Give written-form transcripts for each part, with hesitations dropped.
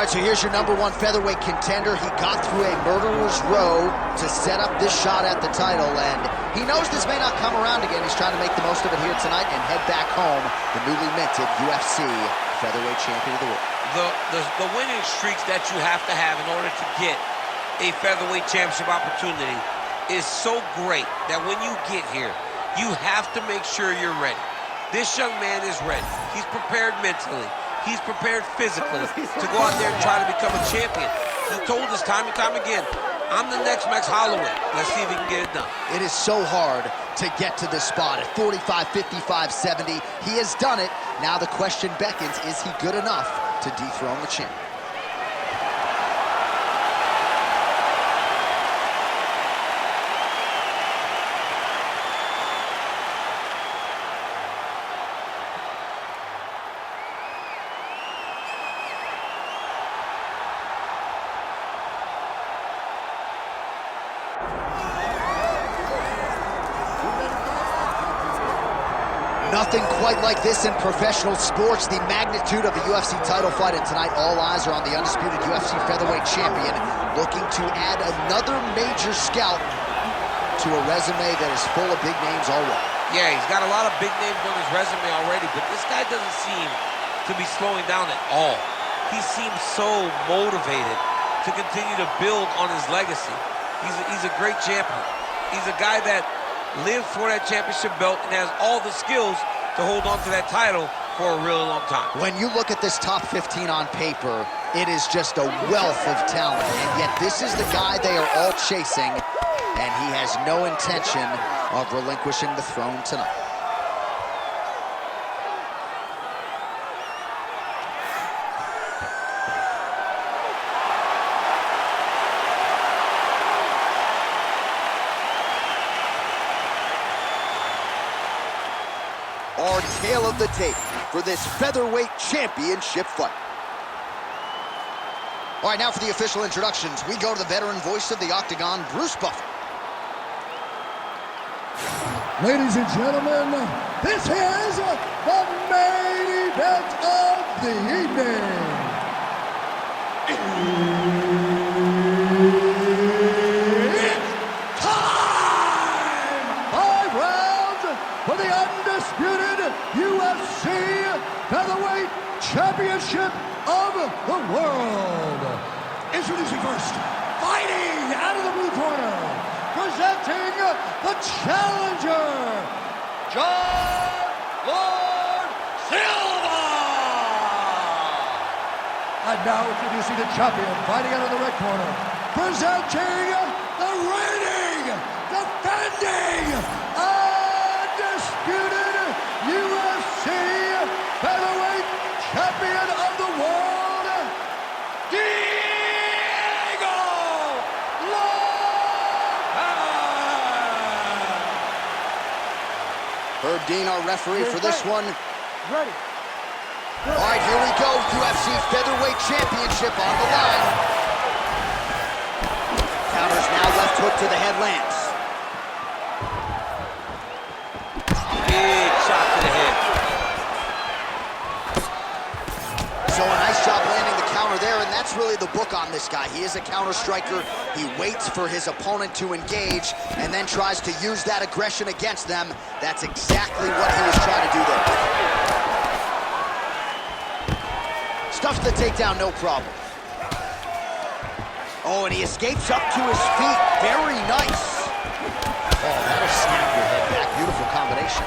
All right, so here's your #1 featherweight contender. He got through a murderer's row to set up this shot at the title, and he knows this may not come around again. He's trying to make the most of it here tonight and head back home, the newly minted UFC featherweight champion of the world. The winning streaks that you have to have in order to get a featherweight championship opportunity is so great that when you get here, you have to make sure you're ready. This young man is ready. He's prepared mentally. He's prepared physically to go out there and try to become a champion. He told us time and time again, I'm the next Max Holloway. Let's see if he can get it done. It is so hard to get to this spot at 45, 55, 70. He has done it. Now the question beckons, is he good enough to dethrone the champ? Nothing quite like this in professional sports. The magnitude of the UFC title fight, and tonight all eyes are on the undisputed UFC featherweight champion, looking to add another major scalp to a resume that is full of big names already. Yeah, he's got a lot of big names on his resume already, but this guy doesn't seem to be slowing down at all. He seems so motivated to continue to build on his legacy. He's a great champion. He's a guy that lived for that championship belt and has all the skills to hold on to that title for a really long time. When you look at this top 15 on paper, it is just a wealth of talent, and yet this is the guy they are all chasing, and he has no intention of relinquishing the throne tonight. Our tale of the tape for this featherweight championship fight. All right, now for the official introductions, we go to the veteran voice of the Octagon, Bruce Buffer. Ladies and gentlemen, this is the main event of the evening. It's time! 5 rounds for the undisputed UFC Featherweight Championship of the World. Introducing first, fighting out of the blue corner, presenting the challenger, John Lord Silva. And now introducing the champion, fighting out of the red corner, presenting the reigning, defending, undisputed UFC Featherweight Champion of the World, Diego Lopes. Herb Dean, our referee for this one. Ready. All right, here we go. UFC Featherweight Championship on the line. Counters now, left hook to the head lands. Big shot to the head. So a nice job landing the counter there, and that's really the book on this guy. He is a counter striker. He waits for his opponent to engage and then tries to use that aggression against them. That's exactly what he was trying to do there. Stuffs the takedown, no problem. Oh, and he escapes up to his feet. Very nice. Oh, that'll snap your head back. Beautiful combination.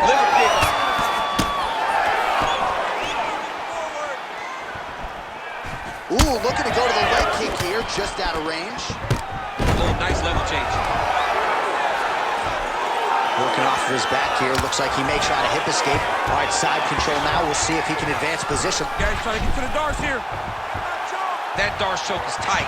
Liver kick. Ooh, looking to go to the leg kick here, just out of range. Oh, nice level change. Working off of his back here. Looks like he may try to hip escape. All right, side control now. We'll see if he can advance position. Guys trying to get to the Darce here. That Darce choke is tight.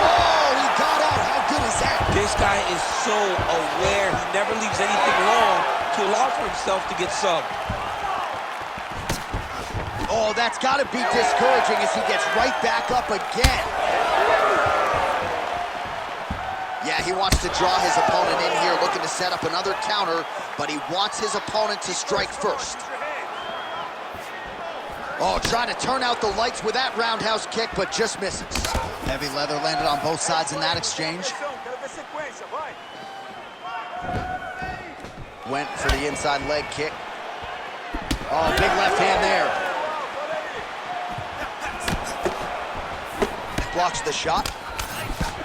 Oh, he got out. How good is that? This guy is so aware. He never leaves anything long to allow for himself to get subbed. Oh, that's got to be discouraging as he gets right back up again. Yeah, Yeah, he wants to draw his opponent in here, looking to set up another counter, but he wants his opponent to strike first. Oh, trying to turn out the lights with that roundhouse kick, but just misses. Heavy leather landed on both sides in that exchange. Went for the inside leg kick. Oh, big left hand there. Blocks the shot.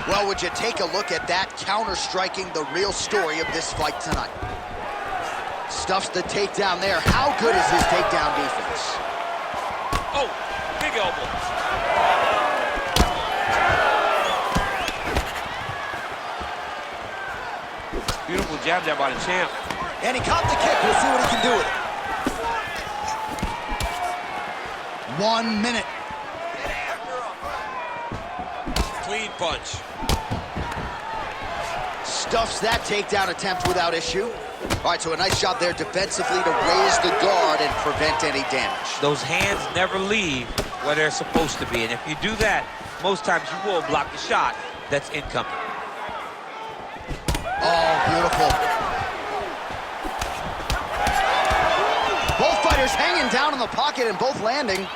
Well, would you take a look at that, counter-striking the real story of this fight tonight. Stuffs the takedown there. How good is his takedown defense? Oh, big elbow. Beautiful jab there by the champ. And he caught the kick. We'll see what he can do with it. 1 minute. Clean punch. Stuffs that takedown attempt without issue. All right, so a nice job there defensively to raise the guard and prevent any damage. Those hands never leave where they're supposed to be. And if you do that, most times you will block the shot that's incoming. Oh, beautiful. Both fighters hanging down in the pocket and both landing.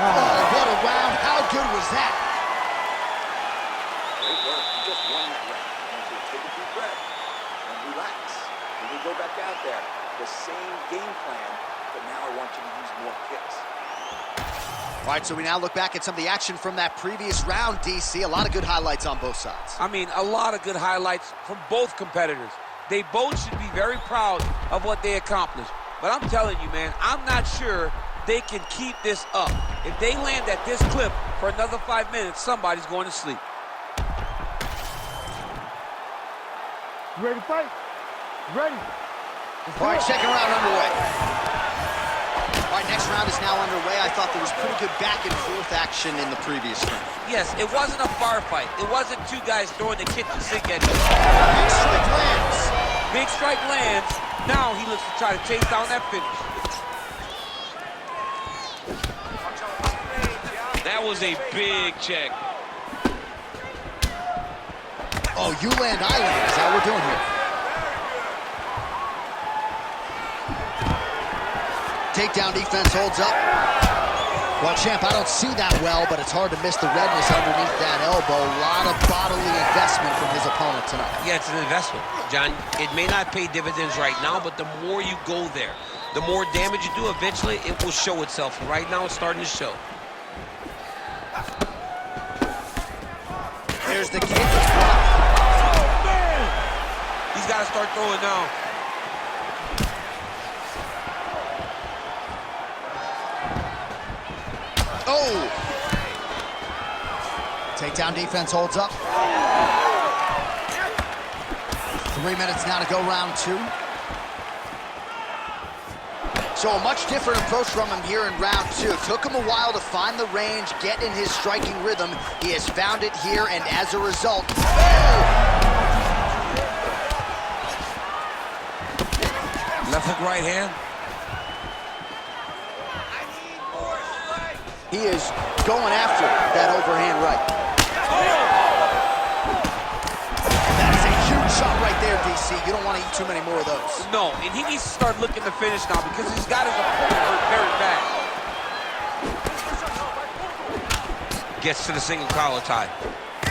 Oh, what a round. How good was that? Great work. You just won that round. I want you to take a deep breath and relax. When we go back out there, the same game plan, but now I want you to use more kicks. All right, so we now look back at some of the action from that previous round, DC. A lot of good highlights on both sides. I mean, a lot of good highlights from both competitors. They both should be very proud of what they accomplished. But I'm telling you, man, I'm not sure they can keep this up. If they land at this clip for another 5 minutes, somebody's going to sleep. You ready to fight? Ready. All right, second round underway. All right, next round is now underway. I thought there was pretty good back and forth action in the previous round. Yes, it wasn't a bar fight. It wasn't two guys throwing the kitchen sink at each other. Big strike lands. Big strike lands. Now he looks to try to chase down that finish. That was a big check. Oh, you land, I land. Is that what we're doing here? Takedown defense holds up. Well, champ, I don't see that well, but it's hard to miss the redness underneath that elbow. A lot of bodily investment from his opponent tonight. Yeah, it's an investment, John. It may not pay dividends right now, but the more you go there, the more damage you do, eventually it will show itself. Right now, it's starting to show. There's the kick. Oh, man! He's got to start throwing now. Oh! Takedown defense holds up. 3 minutes now to go, round two. So a much different approach from him here in round two. Took him a while to find the range, get in his striking rhythm. He has found it here, and as a result, Left hook, right hand. he is going after that overhand right. And that is a huge shot right there, DC. You don't want to eat too many more of those. No, and he needs to start looking to finish now because he's got his opponent hurt very bad. Gets to the single collar tie.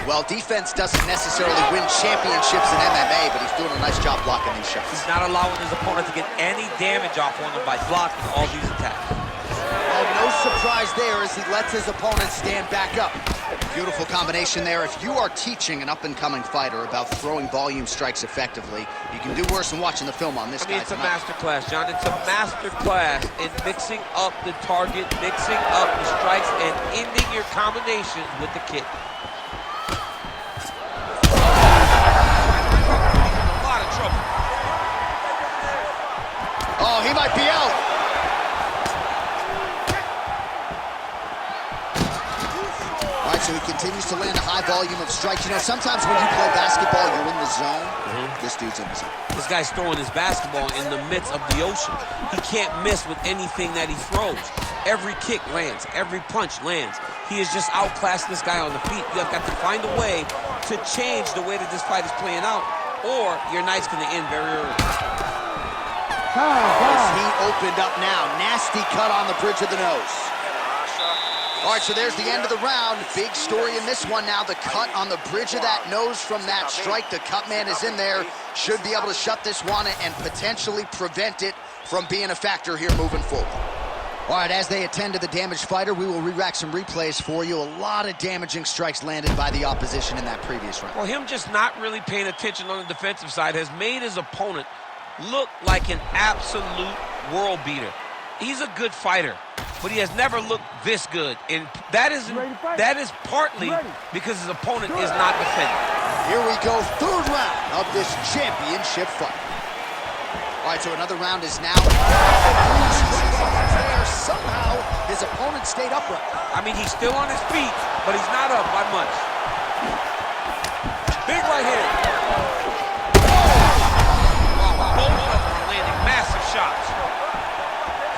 Well, defense doesn't necessarily win championships in MMA, but he's doing a nice job blocking these shots. He's not allowing his opponent to get any damage off on him by blocking all these attacks. Well, no surprise there as he lets his opponent stand back up. Beautiful combination there. If you are teaching an up-and-coming fighter about throwing volume strikes effectively, you can do worse than watching the film on this guy. It's a master class, John. It's a master class in mixing up the target, mixing up the strikes, and ending your combinations with the kick. A lot of trouble. Oh, he might be out. All right, so he continues to land a high volume of strikes. You know, sometimes when you play basketball, you're in the zone. This dude's in the zone. This guy's throwing his basketball in the midst of the ocean. He can't miss with anything that he throws. Every kick lands, every punch lands. He is just outclassing this guy on the feet. You have got to find a way to change the way that this fight is playing out, or your night's going to end very early. His heat opened up now. Nasty cut on the bridge of the nose. All right, so there's the end of the round. Big story in this one now. The cut on the bridge of that nose from that strike. The cut man is in there. Should be able to shut this one and potentially prevent it from being a factor here moving forward. All right, as they attend to the damaged fighter, we will re-rack some replays for you. A lot of damaging strikes landed by the opposition in that previous round. Well, him just not really paying attention on the defensive side has made his opponent look like an absolute world beater. He's a good fighter, but he has never looked this good. And that is partly because his opponent is not defending. Here we go, third round of this championship fight. All right, so another round is now. There, somehow, his opponent stayed upright. I mean, he's still on his feet, but he's not up by much. Big right hand. Wow, both of them are landing massive shots.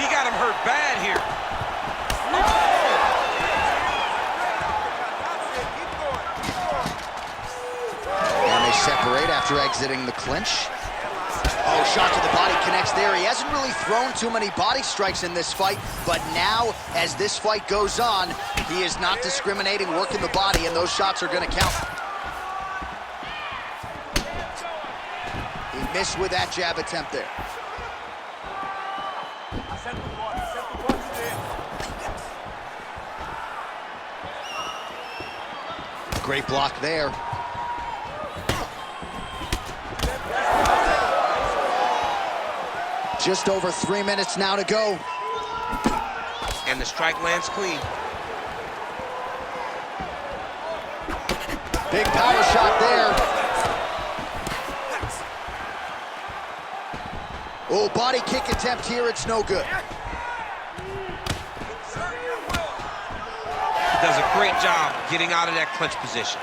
He got him hurt bad here. And they separate after exiting the clinch. Oh, shot to the body connects there. He hasn't really thrown too many body strikes in this fight, but now, as this fight goes on, he is not discriminating, working the body, and those shots are going to count. He missed with that jab attempt there. Great block there. Just over 3 minutes now to go. And the strike lands clean. Big power shot there. Oh, body kick attempt here, it's no good. Does a great job getting out of that clinch position.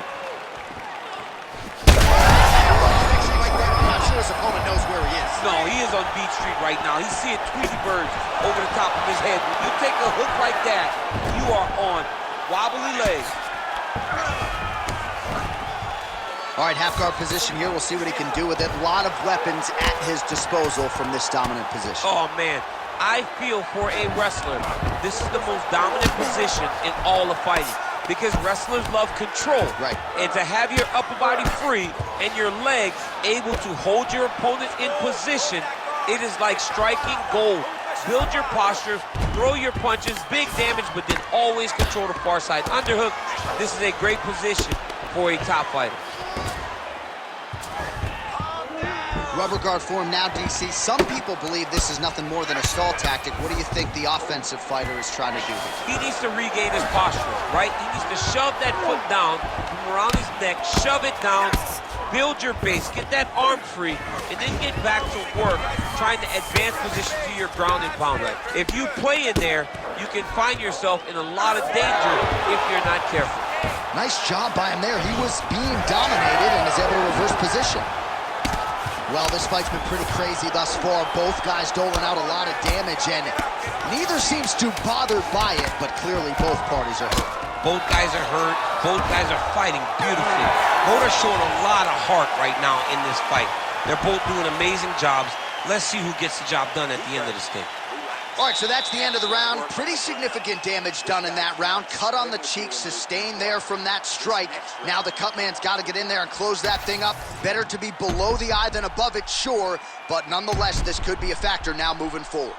I'm not sure his opponent knows where he is. No, he is on Beach Street right now. He's seeing Tweety birds over the top of his head. When you take a hook like that, you are on wobbly legs. All right, half guard position here. We'll see what he can do with it. A lot of weapons at his disposal from this dominant position. Oh, man. I feel for a wrestler, this is the most dominant position in all of fighting because wrestlers love control. Right. And to have your upper body free and your legs able to hold your opponent in position, it is like striking gold. Build your posture, throw your punches, big damage, but then always control the far side underhook. This is a great position for a top fighter. Rubber guard form now, DC. Some people believe this is nothing more than a stall tactic. What do you think the offensive fighter is trying to do here? He needs to regain his posture, right? He needs to shove that foot down from around his neck, shove it down, build your base, get that arm free, and then get back to work trying to advance position to your ground and pound. If you play in there, you can find yourself in a lot of danger if you're not careful. Nice job by him there. He was being dominated and is able to reverse position. Well, this fight's been pretty crazy thus far. Both guys doling out a lot of damage, and neither seems too bothered by it, but clearly both parties are hurt. Both guys are hurt. Both guys are fighting beautifully. Both are showing a lot of heart right now in this fight. They're both doing amazing jobs. Let's see who gets the job done at the end of this thing. All right, so that's the end of the round. Pretty significant damage done in that round. Cut on the cheek, sustained there from that strike. Now the cut man's got to get in there and close that thing up. Better to be below the eye than above it, sure, but nonetheless, this could be a factor now moving forward.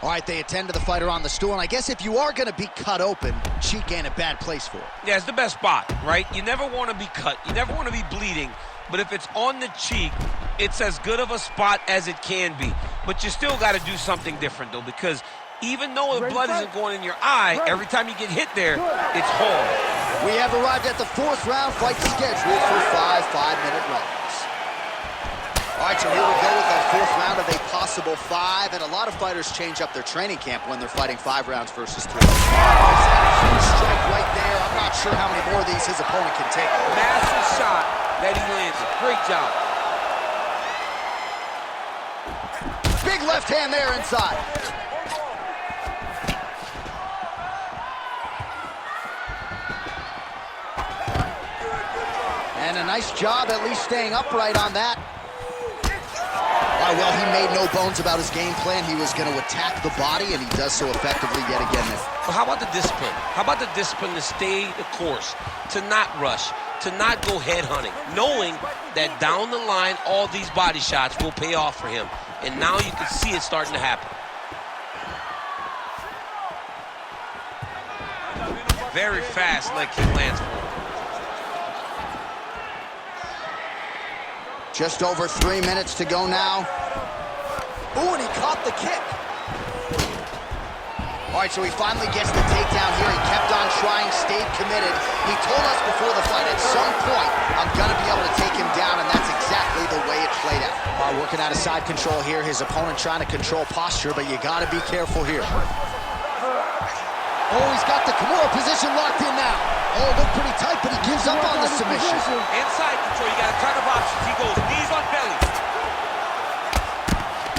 All right, they attend to the fighter on the stool, and I guess if you are going to be cut open, cheek ain't a bad place for it. Yeah, it's the best spot, right? You never want to be cut. You never want to be bleeding. But if it's on the cheek, it's as good of a spot as it can be. But you still got to do something different, though, because even though the blood isn't going in your eye, every time you get hit there, it's hard. We have arrived at the fourth round, fight scheduled for 5 5-minute rounds. All right, so here we go with our fourth round of a possible 5, and a lot of fighters change up their training camp when they're fighting 5 rounds versus 3. Huge strike right there. I'm not sure how many more of these his opponent can take. Massive shot that he landed. Great job. Big left hand there inside. And a nice job at least staying upright on that. Well, he made no bones about his game plan. He was going to attack the body, and he does so effectively yet again there. But how about the discipline? How about the discipline to stay the course, to not rush, to not go head hunting, knowing that down the line, all these body shots will pay off for him. And now you can see it starting to happen. Very fast leg kick lands for him. Just over 3 minutes to go now. Ooh, and he caught the kick. All right, so he finally gets the takedown here. He kept on trying, stayed committed. He told us before the fight, at some point, I'm going to be able to take him down, and that's exactly the way it played out. Working out of side control here. His opponent trying to control posture, but you got to be careful here. Oh, he's got the Kimura position locked in now. Oh, looked pretty tight, but he gives up on the submission. Inside control, you got a ton of options. He goes knees on belly.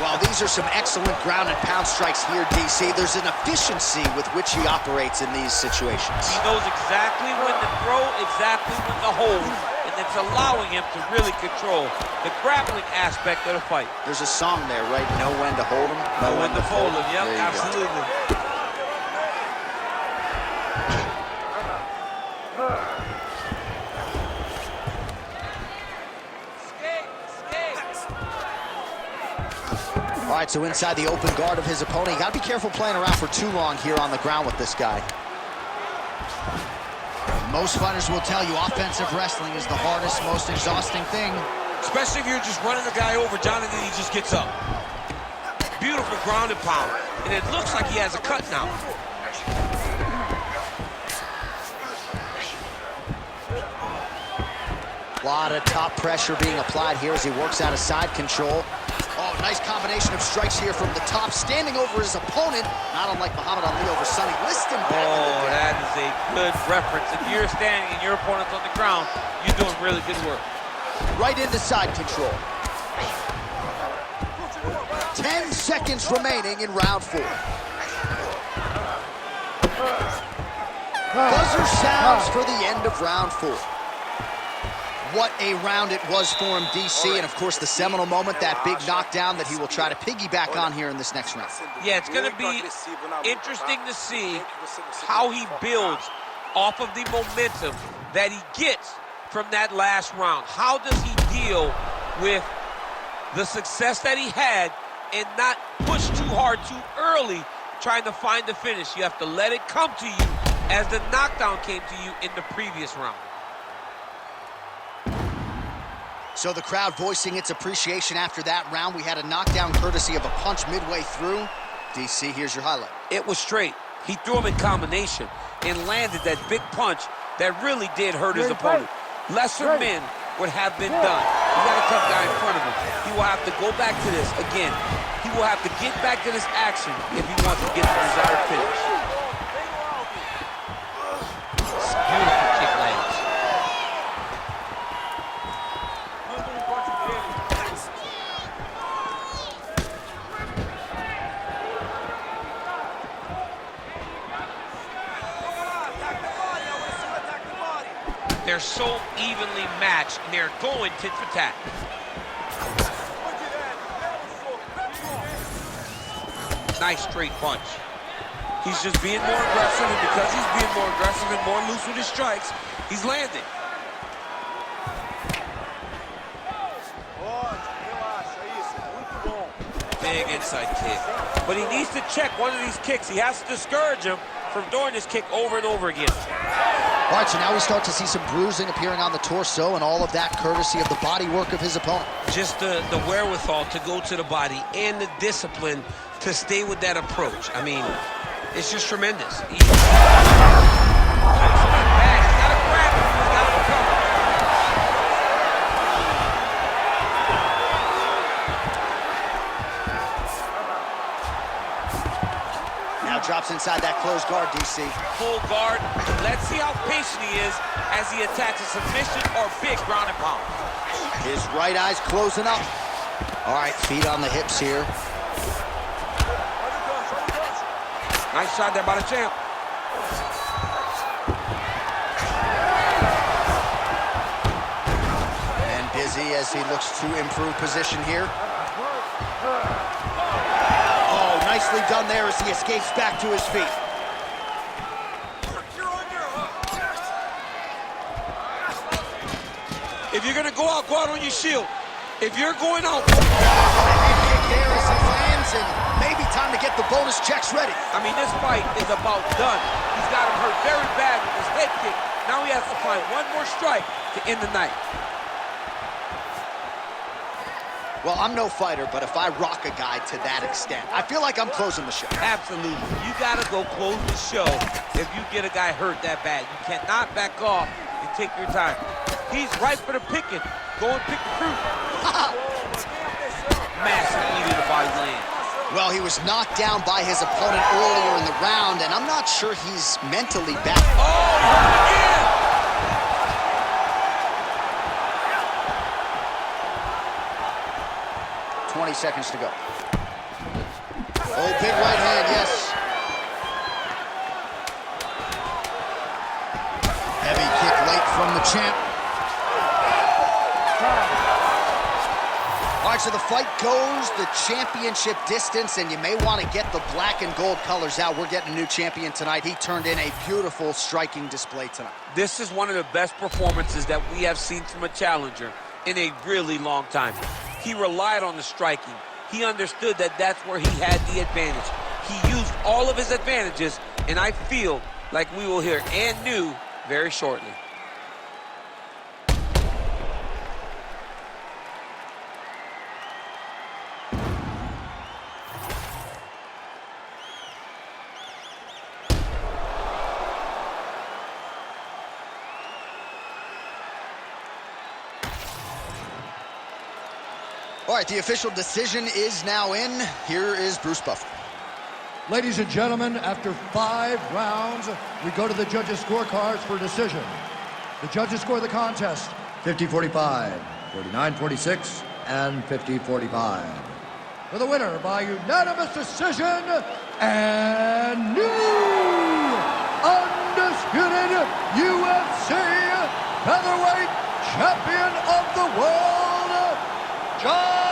Well, these are some excellent ground and pound strikes here, DC. There's an efficiency with which he operates in these situations. He knows exactly when to throw, exactly when to hold, and it's allowing him to really control the grappling aspect of the fight. There's a song there, right? Know when to hold him, know when to fold him. Yep, absolutely. All right, so inside the open guard of his opponent. You got to be careful playing around for too long here on the ground with this guy. Most fighters will tell you offensive wrestling is the hardest, most exhausting thing. Especially if you're just running the guy over, Jonathan, he just gets up. Beautiful ground and pound. And it looks like he has a cut now. A lot of top pressure being applied here as he works out of side control. Oh, nice combination of strikes here from the top, standing over his opponent, not unlike Muhammad Ali over Sonny Liston back in the day. That is a good reference. If you're standing and your opponent's on the ground, you're doing really good work. Right into side control. 10 seconds remaining in round 4. Buzzer sounds for the end of round 4. What a round it was for him, DC, and of course the seminal moment, that big knockdown that he will try to piggyback on here in this next round. Yeah, it's going to be interesting to see how he builds off of the momentum that he gets from that last round. How does he deal with the success that he had and not push too hard too early trying to find the finish? You have to let it come to you as the knockdown came to you in the previous round. So the crowd voicing its appreciation after that round. We had a knockdown courtesy of a punch midway through. DC, here's your highlight. It was straight. He threw him in combination and landed that big punch that really did hurt his opponent. Lesser men would have been done. He got a tough guy in front of him. He will have to go back to this again. He will have to get back to this action if he wants to get the desired finish. Beautiful kick lands. They're so evenly matched, and they're going tit for tat. Nice straight punch. He's just being more aggressive, and because he's being more aggressive and more loose with his strikes, he's landing. Big inside kick. But he needs to check one of these kicks. He has to discourage him from doing this kick over and over again. All right, so now we start to see some bruising appearing on the torso, and all of that courtesy of the body work of his opponent. Just the wherewithal to go to the body and the discipline to stay with that approach. I mean, it's just tremendous. He's not bad. He's got to grab him. He's got to recover. Now drops inside that closed guard, DC. Full guard. Let's see how patient he is as he attacks a submission or big ground and pound. His right eye's closing up. All right, feet on the hips here. Nice shot there by the champ. easy as he looks to improve position here. Oh, nicely done there as he escapes back to his feet. If you're going to go out on your shield. If you're going out... Head kick there as he lands, and maybe time to get the bonus checks ready. I mean, this fight is about done. He's got him hurt very bad with his head kick. Now he has to find one more strike to end the night. Well, I'm no fighter, but if I rock a guy to that extent, I feel like I'm closing the show. Absolutely. You got to go close the show if you get a guy hurt that bad. You cannot back off and take your time. He's right for the picking. Go and pick the fruit. Massive knee to the body land. Well, he was knocked down by his opponent earlier in the round, and I'm not sure he's mentally back. Oh, again! 20 seconds to go. Oh, big right hand, yes. Heavy kick late from the champ. All right, so the fight goes the championship distance, and you may want to get the black and gold colors out. We're getting a new champion tonight. He turned in a beautiful striking display tonight. This is one of the best performances that we have seen from a challenger in a really long time. He relied on the striking. He understood that that's where he had the advantage. He used all of his advantages, and I feel like we will hear and new very shortly. All right, the official decision is now in. Here is Bruce Buffer. Ladies and gentlemen, after 5 rounds, we go to the judges' scorecards for decision. The judges score the contest 50-45, 49-46, and 50-45. For the winner by unanimous decision, and new undisputed UFC featherweight champion of the world, John